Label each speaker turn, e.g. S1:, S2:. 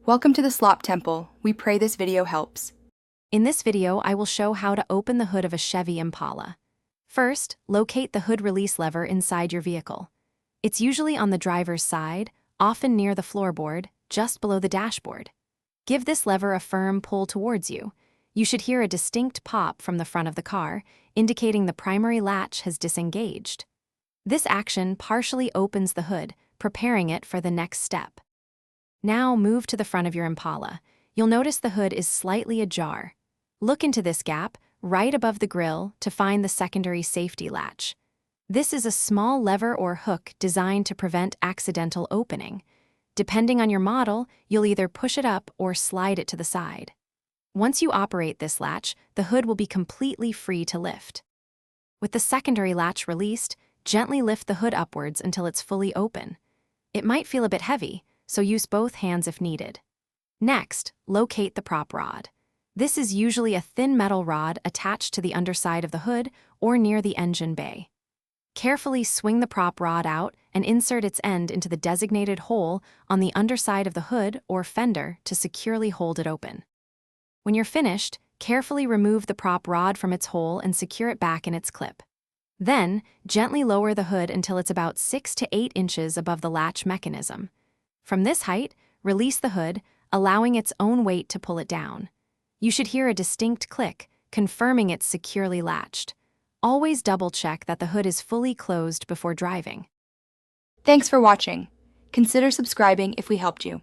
S1: Welcome to the Slop Temple. We pray this video helps.
S2: In this video, I will show how to open the hood of a Chevy Impala. First, locate the hood release lever inside your vehicle. It's usually on the driver's side, often near the floorboard, just below the dashboard. Give this lever a firm pull towards you. You should hear a distinct pop from the front of the car, indicating the primary latch has disengaged. This action partially opens the hood, preparing it for the next step. Now move to the front of your Impala. You'll notice the hood is slightly ajar. Look into this gap, right above the grille, to find the secondary safety latch. This is a small lever or hook designed to prevent accidental opening. Depending on your model, you'll either push it up or slide it to the side. Once you operate this latch, the hood will be completely free to lift. With the secondary latch released, gently lift the hood upwards until it's fully open. It might feel a bit heavy, so use both hands if needed. Next, locate the prop rod. This is usually a thin metal rod attached to the underside of the hood or near the engine bay. Carefully swing the prop rod out and insert its end into the designated hole on the underside of the hood or fender to securely hold it open. When you're finished, carefully remove the prop rod from its hole and secure it back in its clip. Then, gently lower the hood until it's about 6 to 8 inches above the latch mechanism. From this height, release the hood, allowing its own weight to pull it down. You should hear a distinct click, confirming it's securely latched. Always double-check that the hood is fully closed before driving.
S1: Thanks for watching. Consider subscribing if we helped you.